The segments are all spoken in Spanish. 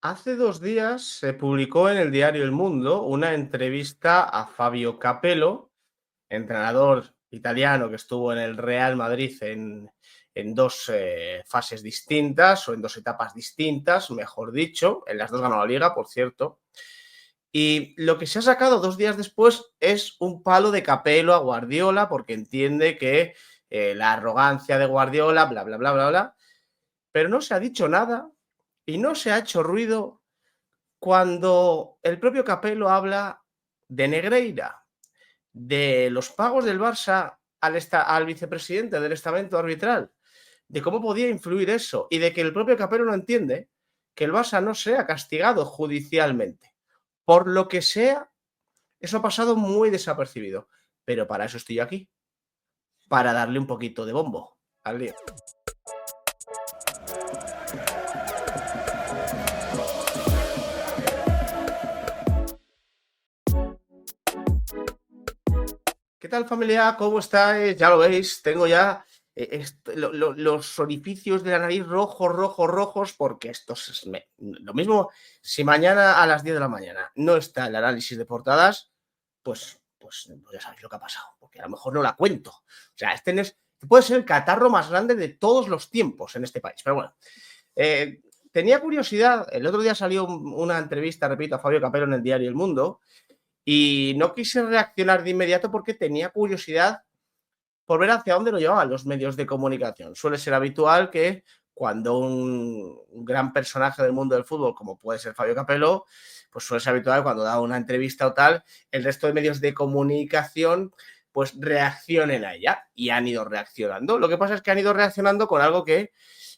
Hace 2 días se publicó en el diario El Mundo una entrevista a Fabio Capello, entrenador italiano que estuvo en el Real Madrid en dos fases distintas o en dos etapas distintas, mejor dicho. En las dos ganó la liga, por cierto. Y lo que se ha sacado 2 días después es un palo de Capello a Guardiola porque entiende que la arrogancia de Guardiola, bla, bla, bla, bla, bla. Pero no se ha dicho nada y no se ha hecho ruido cuando el propio Capello habla de Negreira, de los pagos del Barça al vicepresidente del estamento arbitral, de cómo podía influir eso y de que el propio Capello no entiende que el Barça no sea castigado judicialmente. Por lo que sea, eso ha pasado muy desapercibido. Pero para eso estoy yo aquí, para darle un poquito de bombo al lío. ¿Qué tal, familia? ¿Cómo estáis? Ya lo veis, tengo ya los orificios de la nariz rojos, rojos, rojos, porque esto es lo mismo. Si mañana a las 10 de la mañana no está el análisis de portadas, pues ya sabéis lo que ha pasado, porque a lo mejor no la cuento. O sea, este no es, puede ser el catarro más grande de todos los tiempos en este país. Pero bueno, eh, tenía curiosidad. El otro día salió una entrevista, repito, a Fabio Capello en el diario El Mundo. Y no quise reaccionar de inmediato porque tenía curiosidad por ver hacia dónde lo llevaban los medios de comunicación. Suele ser habitual que cuando un gran personaje del mundo del fútbol, como puede ser Fabio Capello, pues suele ser habitual cuando da una entrevista o tal, el resto de medios de comunicación pues reaccionen a ella y han ido reaccionando. Lo que pasa es que han ido reaccionando con algo que,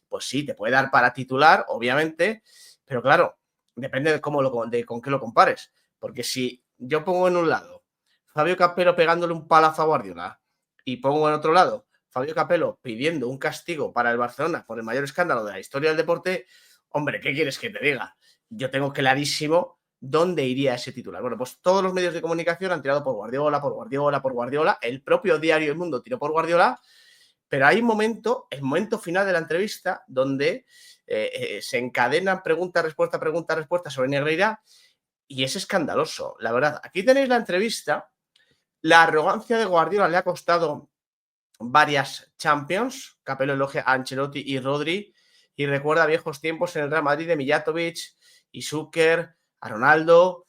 pues sí, te puede dar para titular, obviamente, pero claro, depende de con qué lo compares. Porque si yo pongo en un lado Fabio Capello pegándole un palazo a Guardiola y pongo en otro lado Fabio Capello pidiendo un castigo para el Barcelona por el mayor escándalo de la historia del deporte, hombre, ¿qué quieres que te diga? Yo tengo clarísimo dónde iría ese titular. Bueno, pues todos los medios de comunicación han tirado por Guardiola, por Guardiola, por Guardiola. El propio diario El Mundo tiró por Guardiola, pero hay un momento, el momento final de la entrevista, donde se encadenan pregunta, respuesta sobre Negreira y es escandaloso, la verdad. Aquí tenéis la entrevista. La arrogancia de Guardiola le ha costado varias Champions. Capello elogia a Ancelotti y Rodri y recuerda viejos tiempos en el Real Madrid de Mijatovic y Zucker, a Ronaldo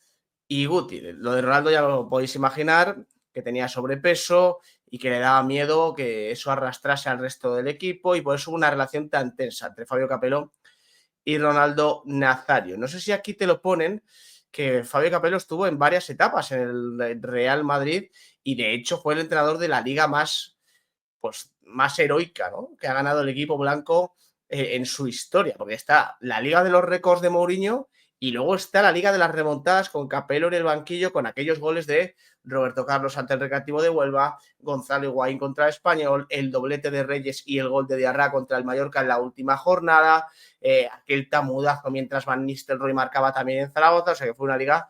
y Guti. Lo de Ronaldo ya lo podéis imaginar, que tenía sobrepeso y que le daba miedo que eso arrastrase al resto del equipo y por eso hubo una relación tan tensa entre Fabio Capello y Ronaldo Nazario. No sé si aquí te lo ponen, que Fabio Capello estuvo en varias etapas en el Real Madrid y de hecho fue el entrenador de la liga más heroica, ¿no?, que ha ganado el equipo blanco en su historia, porque está la liga de los récords de Mourinho y luego está la liga de las remontadas con Capello en el banquillo con aquellos goles de Roberto Carlos ante el Recreativo de Huelva, Gonzalo Higuaín contra el Español, el doblete de Reyes y el gol de Diarra contra el Mallorca en la última jornada, aquel tamudazo mientras Van Nistelrooy marcaba también en Zaragoza, o sea que fue una liga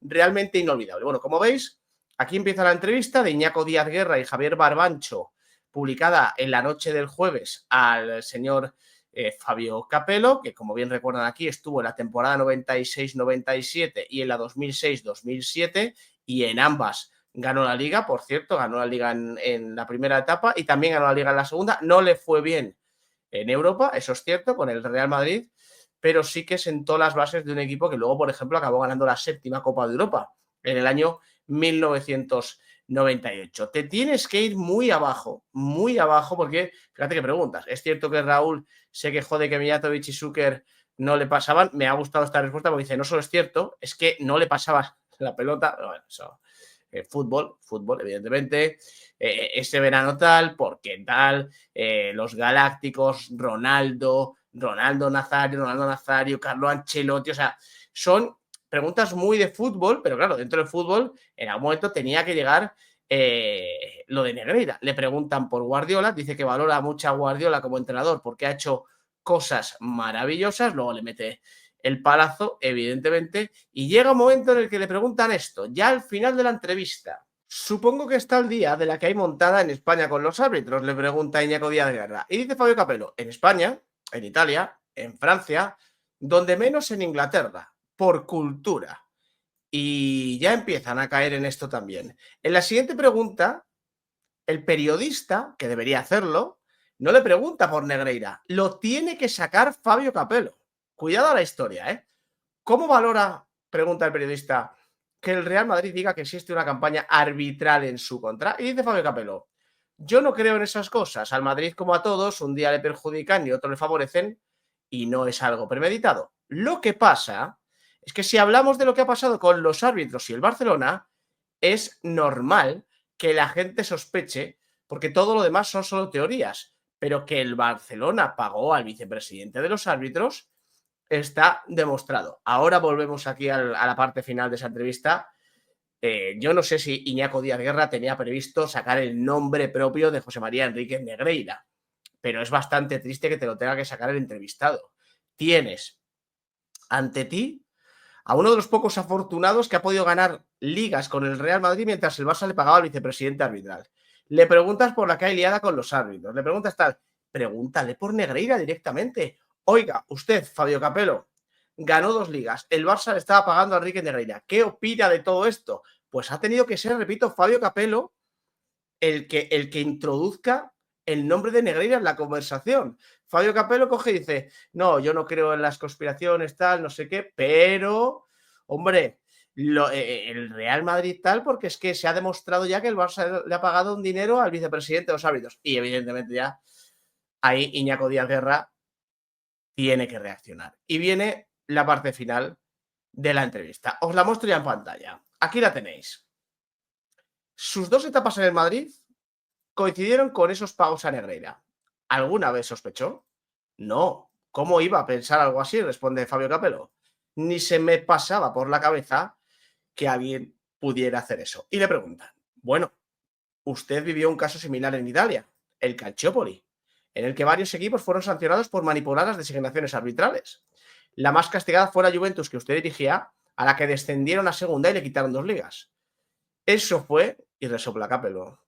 realmente inolvidable. Bueno, como veis, aquí empieza la entrevista de Iñaco Díaz Guerra y Javier Barbancho, publicada en la noche del jueves al señor Fabio Capello, que como bien recuerdan aquí estuvo en la temporada 96-97 y en la 2006-2007 y en ambas ganó la liga, por cierto, ganó la liga en la primera etapa y también ganó la liga en la segunda. No le fue bien en Europa, eso es cierto, con el Real Madrid, pero sí que sentó las bases de un equipo que luego, por ejemplo, acabó ganando la séptima Copa de Europa en el año 1998. Te tienes que ir muy abajo, porque fíjate que preguntas. Es cierto que Raúl se quejó de que Mijatovic y Zucker no le pasaban. Me ha gustado esta respuesta porque dice, no solo es cierto, es que no le pasaba la pelota. Bueno, eso, fútbol, evidentemente. Ese verano tal, porque tal, los Galácticos, Ronaldo Nazario, Carlo Ancelotti, o sea, son preguntas muy de fútbol, pero claro, dentro del fútbol en algún momento tenía que llegar lo de Negreira. Le preguntan por Guardiola, dice que valora mucho a Guardiola como entrenador porque ha hecho cosas maravillosas, luego le mete el palazo, evidentemente, y llega un momento en el que le preguntan esto, ya al final de la entrevista. Supongo que está el día de la que hay montada en España con los árbitros, le pregunta Iñaco Díaz Guerra. Y dice Fabio Capello, en España, en Italia, en Francia, donde menos en Inglaterra, por cultura. Y ya empiezan a caer en esto también. En la siguiente pregunta, el periodista, que debería hacerlo, no le pregunta por Negreira, lo tiene que sacar Fabio Capello. Cuidado a la historia, ¿eh? ¿Cómo valora, pregunta el periodista, que el Real Madrid diga que existe una campaña arbitral en su contra? Y dice Fabio Capello, yo no creo en esas cosas. Al Madrid, como a todos, un día le perjudican y otro le favorecen y no es algo premeditado. Lo que pasa es que si hablamos de lo que ha pasado con los árbitros y el Barcelona, es normal que la gente sospeche, porque todo lo demás son solo teorías, pero que el Barcelona pagó al vicepresidente de los árbitros está demostrado. Ahora volvemos aquí a la parte final de esa entrevista. Yo no sé si Iñaco Díaz Guerra tenía previsto sacar el nombre propio de José María Enríquez Negreira, pero es bastante triste que te lo tenga que sacar el entrevistado. Tienes ante ti a uno de los pocos afortunados que ha podido ganar ligas con el Real Madrid mientras el Barça le pagaba al vicepresidente arbitral. Le preguntas por la que hay liada con los árbitros, le preguntas tal, pregúntale por Negreira directamente. Oiga, usted, Fabio Capello, ganó 2 ligas, el Barça le estaba pagando a Enrique Negreira. ¿Qué opina de todo esto? Pues ha tenido que ser, repito, Fabio Capello el que introduzca el nombre de Negreira en la conversación. Fabio Capello coge y dice, no, yo no creo en las conspiraciones, tal, no sé qué, pero, hombre, el Real Madrid tal, porque es que se ha demostrado ya que el Barça le ha pagado un dinero al vicepresidente de los árbitros. Y evidentemente ya ahí Iñaco Díaz Guerra tiene que reaccionar. Y viene la parte final de la entrevista. Os la muestro ya en pantalla. Aquí la tenéis. Sus 2 etapas en el Madrid coincidieron con esos pagos a Negreira. ¿Alguna vez sospechó? No. ¿Cómo iba a pensar algo así? Responde Fabio Capello. Ni se me pasaba por la cabeza que alguien pudiera hacer eso. Y le preguntan, bueno, usted vivió un caso similar en Italia, el Calciopoli, en el que varios equipos fueron sancionados por manipular las designaciones arbitrales. La más castigada fue la Juventus que usted dirigía, a la que descendieron a segunda y le quitaron 2 ligas. Eso fue, y resopla Capello,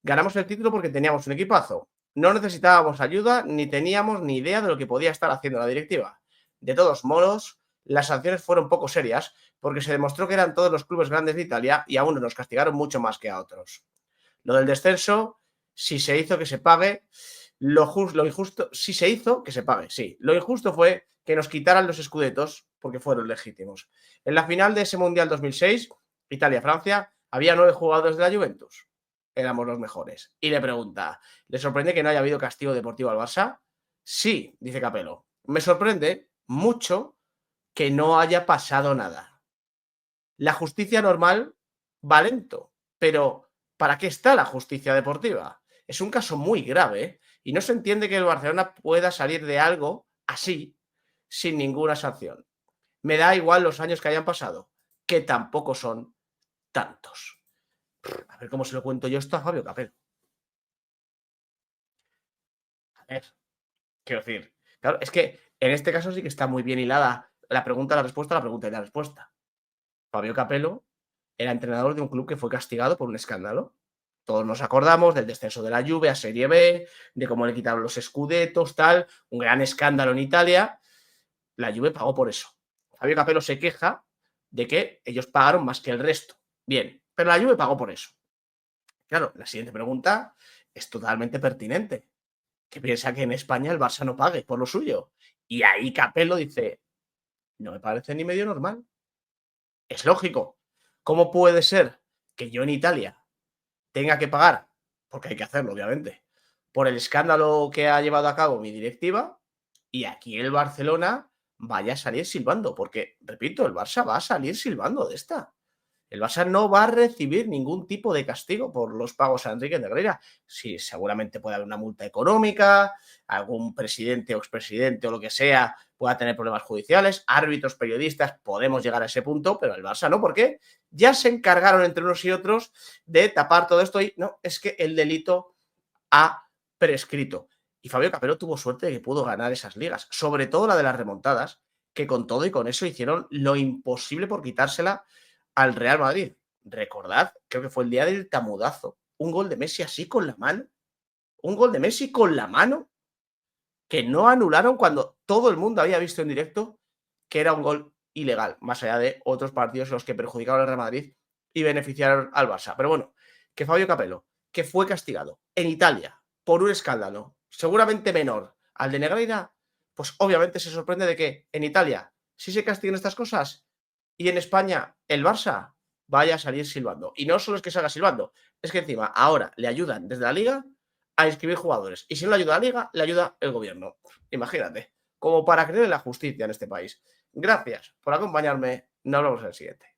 ganamos el título porque teníamos un equipazo. No necesitábamos ayuda ni teníamos ni idea de lo que podía estar haciendo la directiva. De todos modos, las sanciones fueron poco serias porque se demostró que eran todos los clubes grandes de Italia y a unos nos castigaron mucho más que a otros. Lo del descenso, si se hizo que se pague, lo injusto, si se hizo que se pague, sí. Lo injusto fue que nos quitaran los escudetos porque fueron legítimos. En la final de ese Mundial 2006, Italia-Francia, había 9 jugadores de la Juventus. Éramos los mejores. Y le pregunta, ¿le sorprende que no haya habido castigo deportivo al Barça? Sí, dice Capello. Me sorprende mucho que no haya pasado nada. La justicia normal va lento, pero ¿para qué está la justicia deportiva? Es un caso muy grave y no se entiende que el Barcelona pueda salir de algo así sin ninguna sanción. Me da igual los años que hayan pasado, que tampoco son tantos. A ver cómo se lo cuento yo esto a Fabio Capello. A ver, quiero decir, claro, es que en este caso sí que está muy bien hilada la pregunta, la respuesta, la pregunta y la respuesta. Fabio Capello era entrenador de un club que fue castigado por un escándalo. Todos nos acordamos del descenso de la Juve a Serie B, de cómo le quitaron los escudetos, tal, un gran escándalo en Italia. La Juve pagó por eso. Fabio Capello se queja de que ellos pagaron más que el resto. Bien, pero la Juve pagó por eso. Claro, la siguiente pregunta es totalmente pertinente. Que piensa que en España el Barça no pague por lo suyo. Y ahí Capello dice, no me parece ni medio normal. Es lógico. ¿Cómo puede ser que yo en Italia tenga que pagar, porque hay que hacerlo, obviamente, por el escándalo que ha llevado a cabo mi directiva, y aquí el Barcelona vaya a salir silbando? Porque, repito, el Barça va a salir silbando de esta. El Barça no va a recibir ningún tipo de castigo por los pagos a Enrique Negreira. Sí, seguramente puede haber una multa económica, algún presidente o expresidente o lo que sea pueda tener problemas judiciales, árbitros, periodistas, podemos llegar a ese punto, pero el Barça no, ¿por qué? Ya se encargaron entre unos y otros de tapar todo esto y no, es que el delito ha prescrito. Y Fabio Capello tuvo suerte de que pudo ganar esas ligas, sobre todo la de las remontadas, que con todo y con eso hicieron lo imposible por quitársela al Real Madrid. Recordad, creo que fue el día del tamudazo, un gol de Messi así con la mano, un gol de Messi con la mano que no anularon cuando todo el mundo había visto en directo que era un gol ilegal, más allá de otros partidos en los que perjudicaron al Real Madrid y beneficiaron al Barça. Pero bueno, que Fabio Capello, que fue castigado en Italia por un escándalo seguramente menor al de Negreira, pues obviamente se sorprende de que en Italia sí se castiguen estas cosas y en España el Barça vaya a salir silbando. Y no solo es que salga silbando, es que encima ahora le ayudan desde la liga a inscribir jugadores. Y si no le ayuda la liga, le ayuda el gobierno. Imagínate, como para creer en la justicia en este país. Gracias por acompañarme. Nos vemos en el siguiente.